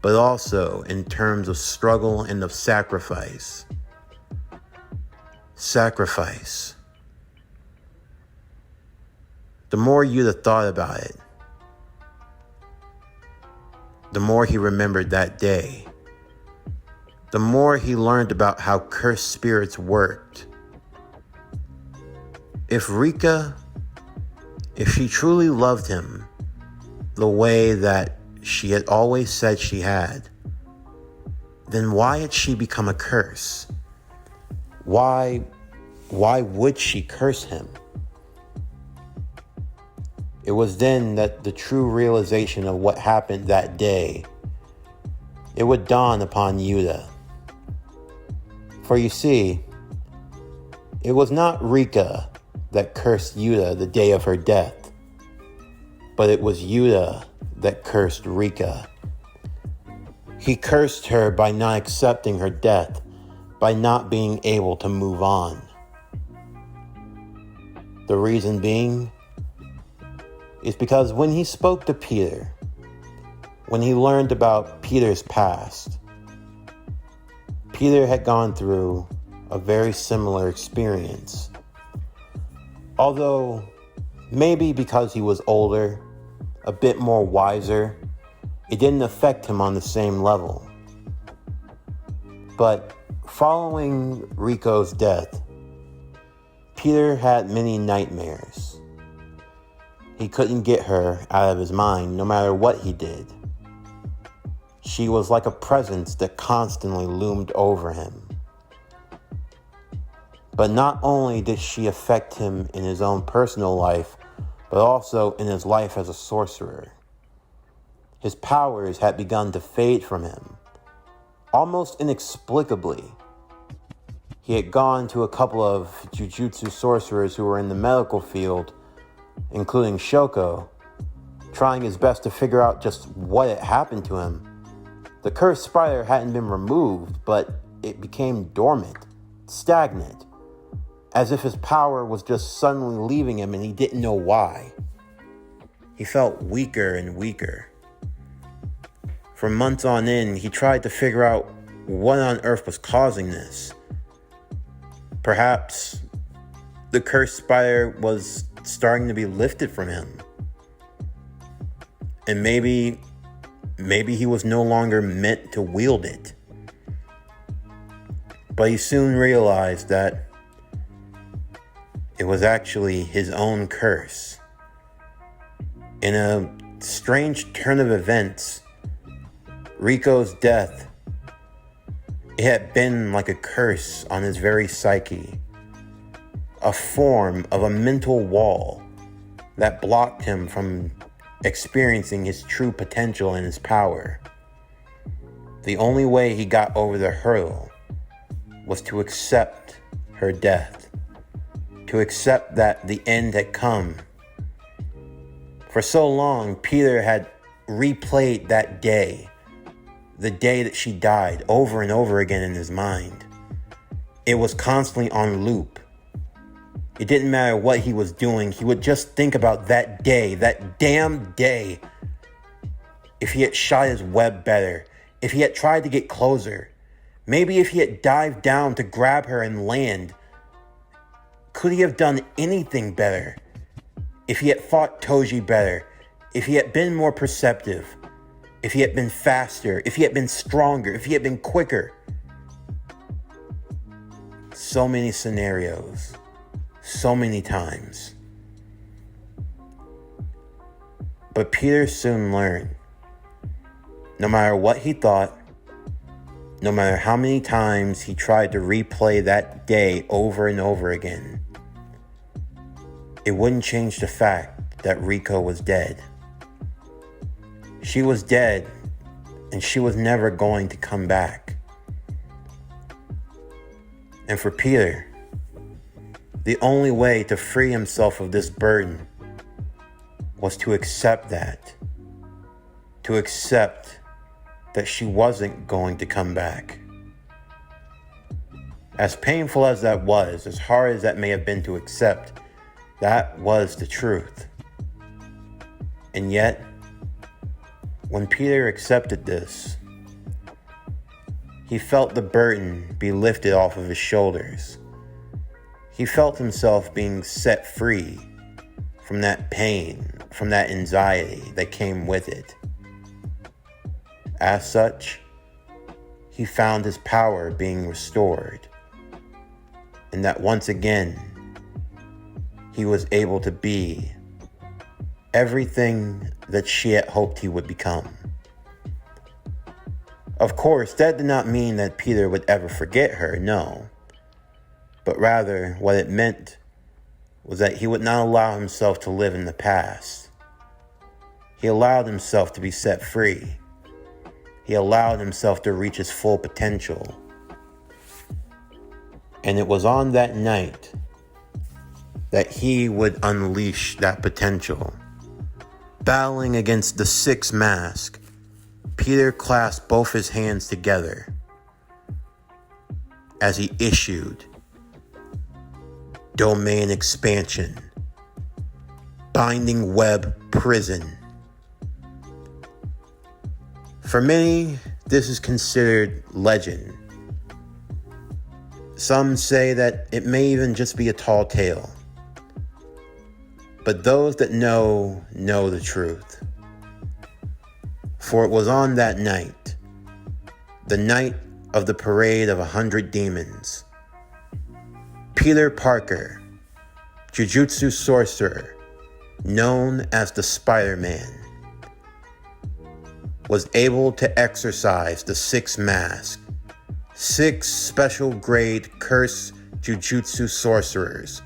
but also in terms of struggle and of sacrifice. Sacrifice. The more Yuta thought about it, the more he remembered that day. The more he learned about how cursed spirits worked. If Rika, if she truly loved him the way that she had always said she had, then why had she become a curse? Why would she curse him? It was then that the true realization of what happened that day, it would dawn upon Yuta. For you see, it was not Rika that cursed Yuta the day of her death, but it was Yuta that cursed Rika. He cursed her by not accepting her death, by not being able to move on. The reason being is because when he spoke to Peter, when he learned about Peter's past, Peter had gone through a very similar experience. Although, maybe because he was older, a bit more wiser, it didn't affect him on the same level. But following Rico's death, Peter had many nightmares. He couldn't get her out of his mind no matter what he did. She was like a presence that constantly loomed over him. But not only did she affect him in his own personal life, but also in his life as a sorcerer. His powers had begun to fade from him, almost inexplicably. He had gone to a couple of Jujutsu sorcerers who were in the medical field, including Shoko, trying his best to figure out just what had happened to him. The cursed spider hadn't been removed, but it became dormant, stagnant, as if his power was just suddenly leaving him and he didn't know why. He felt weaker and weaker. For months on end, he tried to figure out what on earth was causing this. Perhaps the cursed spider was starting to be lifted from him. And maybe he was no longer meant to wield it. But he soon realized that it was actually his own curse. In a strange turn of events, Riko's death, it had been like a curse on his very psyche, a form of a mental wall that blocked him from experiencing his true potential and his power. The only way he got over the hurdle was to accept her death, to accept that the end had come. For so long, Peter had replayed that day, the day that she died, over and over again in his mind. It was constantly on loop. It didn't matter what he was doing, he would just think about that day, that damn day. If he had shot his web better, if he had tried to get closer, maybe if he had dived down to grab her and land. Could he have done anything better? If he had fought Toji better, if he had been more perceptive, if he had been faster, if he had been stronger, if he had been quicker. So many scenarios, so many times. But Peter soon learned, no matter what he thought, no matter how many times he tried to replay that day over and over again, it wouldn't change the fact that Riko was dead. She was dead, and she was never going to come back. And for Peter, the only way to free himself of this burden was to accept that. To accept that she wasn't going to come back. As painful as that was, as hard as that may have been to accept, that was the truth. And yet, when Peter accepted this, he felt the burden be lifted off of his shoulders. He felt himself being set free from that pain, from that anxiety that came with it. As such, he found his power being restored, and that once again, he was able to be everything that she had hoped he would become. Of course, that did not mean that Peter would ever forget her, no. But rather, what it meant was that he would not allow himself to live in the past. He allowed himself to be set free. He allowed himself to reach his full potential. And it was on that night that he would unleash that potential. Battling against the sixth mask, Peter clasped both his hands together as he issued Domain Expansion, Binding Web Prison. For many, this is considered legend. Some say that it may even just be a tall tale. But those that know the truth. For it was on that night, the night of the parade of 100 demons, Peter Parker, Jujutsu sorcerer, known as the Spider-Man, was able to exercise the sixth mask, 6 special grade cursed Jujutsu sorcerers,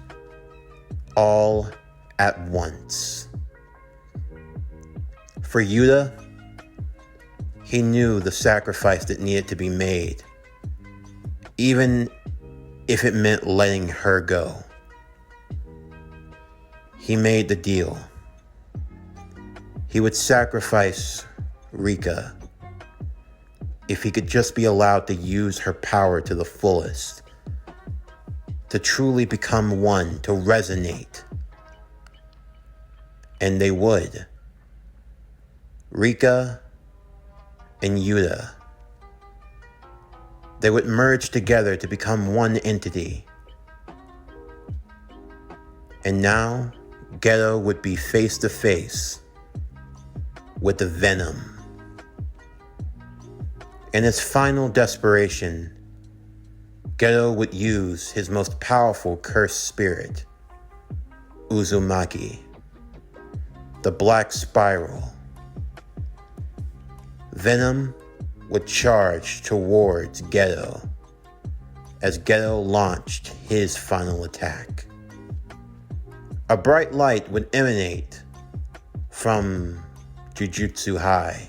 all at once. For Yuta, he knew the sacrifice that needed to be made, even if it meant letting her go. He made the deal. He would sacrifice Rika if he could just be allowed to use her power to the fullest, to truly become one, to resonate. And they would. Rika and Yuta. They would merge together to become one entity. And now, Geto would be face to face with the Venom. In his final desperation, Geto would use his most powerful cursed spirit, Uzumaki, the Black Spiral. Venom would charge towards Geto as Geto launched his final attack. A bright light would emanate from Jujutsu High,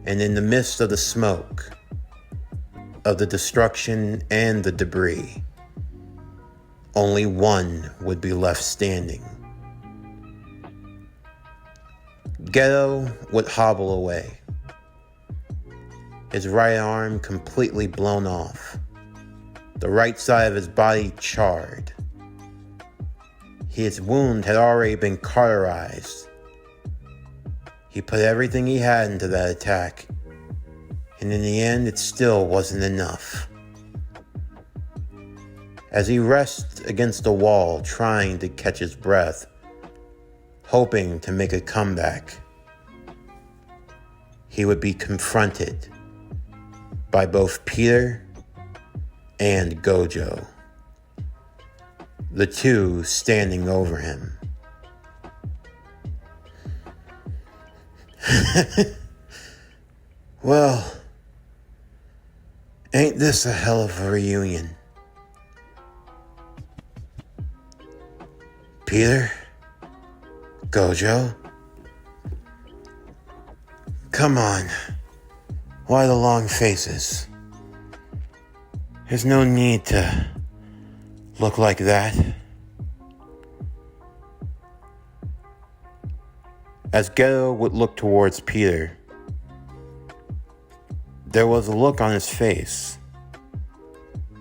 and in the midst of the smoke, of the destruction and the debris, only one would be left standing. Geto would hobble away, his right arm completely blown off, the right side of his body charred. His wound had already been cauterized. He put everything he had into that attack, and in the end, it still wasn't enough. As he rested against the wall, trying to catch his breath, hoping to make a comeback, he would be confronted by both Peter and Gojo, the two standing over him. Well, ain't this a hell of a reunion? Peter? Gojo? Come on. Why the long faces? There's no need to look like that. As Geto would look towards Peter, there was a look on his face.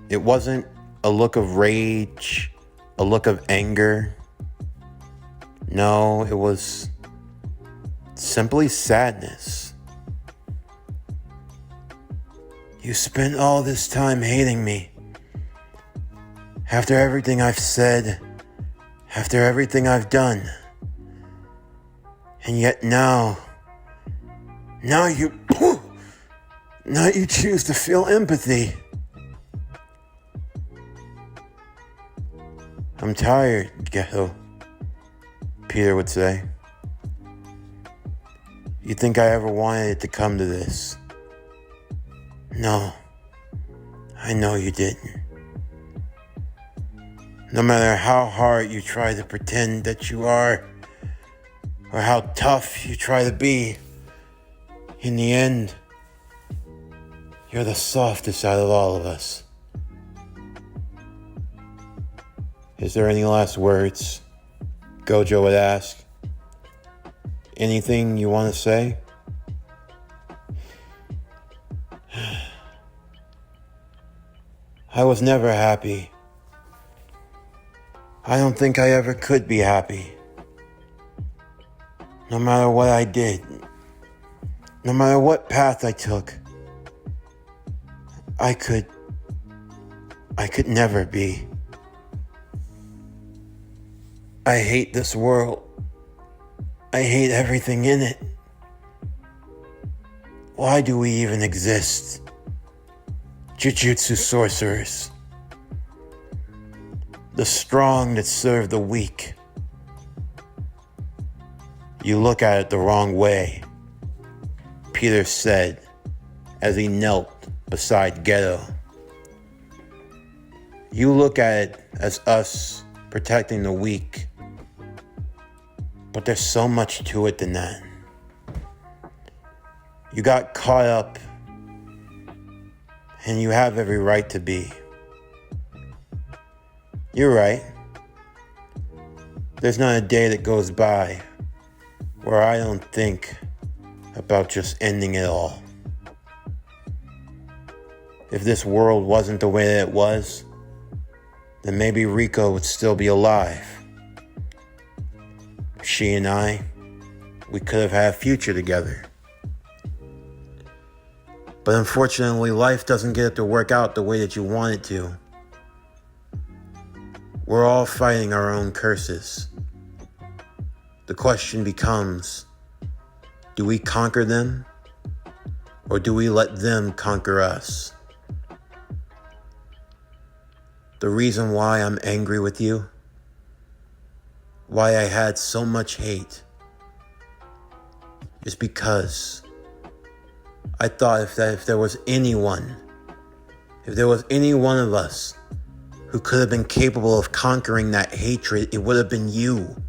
It wasn't a look of rage, a look of anger. No, it was simply sadness. You spent all this time hating me. After everything I've said, after everything I've done. And yet now you choose to feel empathy. I'm tired, Geto, Peter would say. You think I ever wanted it to come to this? No, I know you didn't. No matter how hard you try to pretend that you are, or how tough you try to be, in the end, you're the softest out of all of us. Is there any last words? Gojo would ask. Anything you want to say? I was never happy. I don't think I ever could be happy. No matter what I did, no matter what path I took, I could never be. I hate this world. I hate everything in it. Why do we even exist? Jujutsu sorcerers. The strong that serve the weak. You look at it the wrong way, Peter said as he knelt beside Geto. You look at it as us protecting the weak, but there's so much to it than that. You got caught up, and you have every right to be. You're right. There's not a day that goes by where I don't think about just ending it all. If this world wasn't the way that it was, then maybe Rico would still be alive. She and I, we could have had a future together. But unfortunately, life doesn't get it to work out the way that you want it to. We're all fighting our own curses. The question becomes, do we conquer them, or do we let them conquer us? The reason why I'm angry with you, why I had so much hate, is because I thought if there was any one of us who could have been capable of conquering that hatred, it would have been you.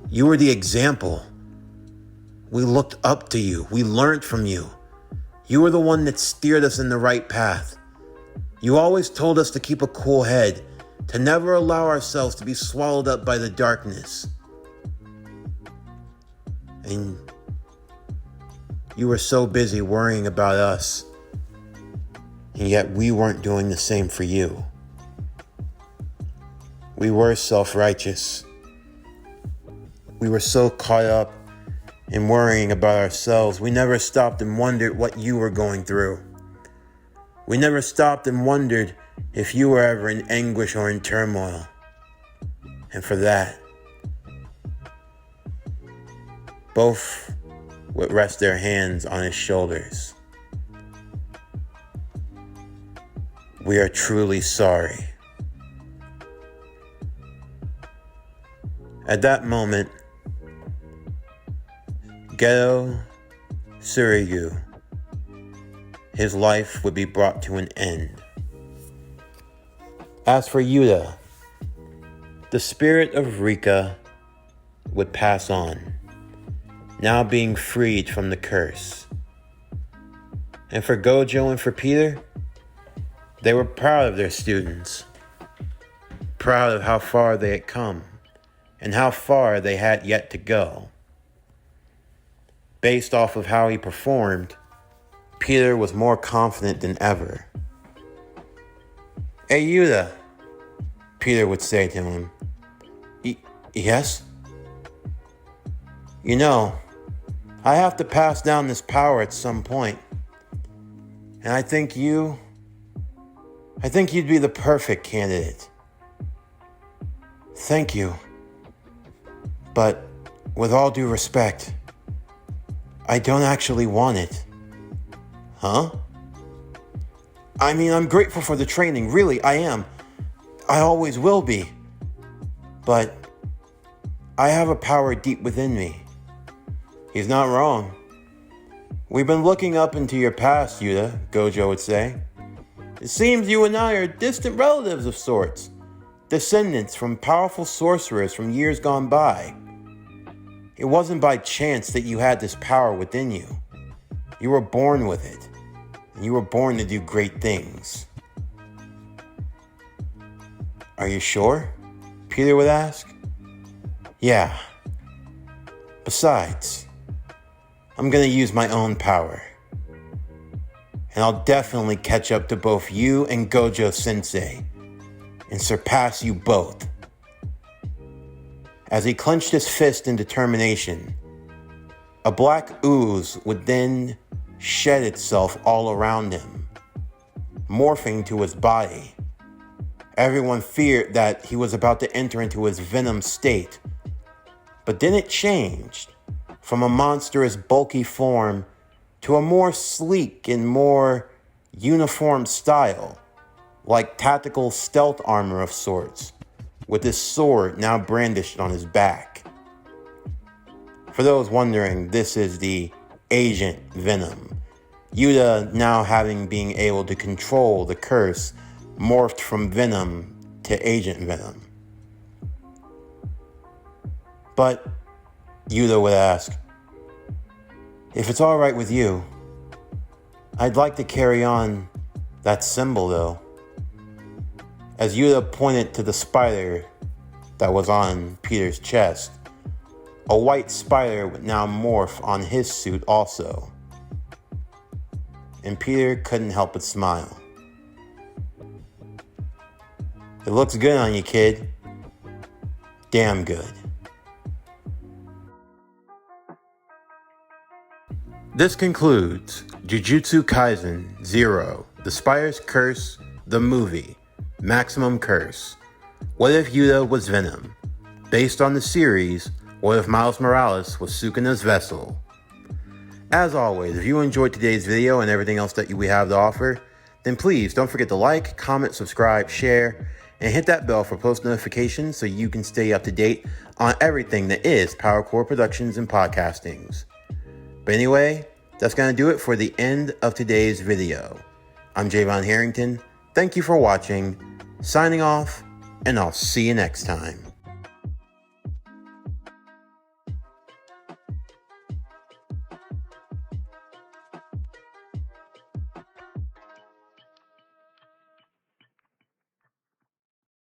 You were the example. We looked up to you. We learned from you. You were the one that steered us in the right path. You always told us to keep a cool head, to never allow ourselves to be swallowed up by the darkness. And you were so busy worrying about us, and yet we weren't doing the same for you. We were self-righteous. We were so caught up in worrying about ourselves, we never stopped and wondered what you were going through. We never stopped and wondered if you were ever in anguish or in turmoil. And for that, both would rest their hands on his shoulders. We are truly sorry. At that moment, Geto Tsurugi, his life would be brought to an end. As for Yuta, the spirit of Rika would pass on, now being freed from the curse. And for Gojo and for Peter, they were proud of their students, proud of how far they had come, and how far they had yet to go. Based off of how he performed, Peter was more confident than ever. "Hey, Yuta," Peter would say to him. Yes? "You know, I have to pass down this power at some point. And I think you'd be the perfect candidate. Thank you. But with all due respect, I don't actually want it." "Huh?" "I mean, I'm grateful for the training, really, I am. I always will be. But I have a power deep within me." "He's not wrong. We've been looking up into your past, Yuta," Gojo would say. "It seems you and I are distant relatives of sorts, descendants from powerful sorcerers from years gone by. It wasn't by chance that you had this power within you. You were born with it, and you were born to do great things." "Are you sure?" Peter would ask. "Yeah. Besides, I'm gonna use my own power. And I'll definitely catch up to both you and Gojo Sensei and surpass you both." As he clenched his fist in determination, a black ooze would then shed itself all around him, morphing to his body. Everyone feared that he was about to enter into his Venom state, but then it changed from a monstrous, bulky form to a more sleek and more uniform style, like tactical stealth armor of sorts, with his sword now brandished on his back. For those wondering, this is the Agent Venom. Yuta, now having been able to control the curse, morphed from Venom to Agent Venom. "But," Yuta would ask, "if it's all right with you, I'd like to carry on that symbol, though." As Yuta pointed to the spider that was on Peter's chest, a white spider would now morph on his suit also. And Peter couldn't help but smile. "It looks good on you, kid. Damn good." This concludes Jujutsu Kaisen 0, The Spider's Curse, the movie, Maximum Curse, What if Yuta was Venom? Based on the series, what if Miles Morales was Sukuna's vessel? As always, if you enjoyed today's video and everything else that we have to offer, then please don't forget to like, comment, subscribe, share, and hit that bell for post notifications so you can stay up to date on everything that is PowerCore Productions and Podcastings. But anyway, that's going to do it for the end of today's video. I'm Javon Harrington. Thank you for watching. Signing off, and I'll see you next time.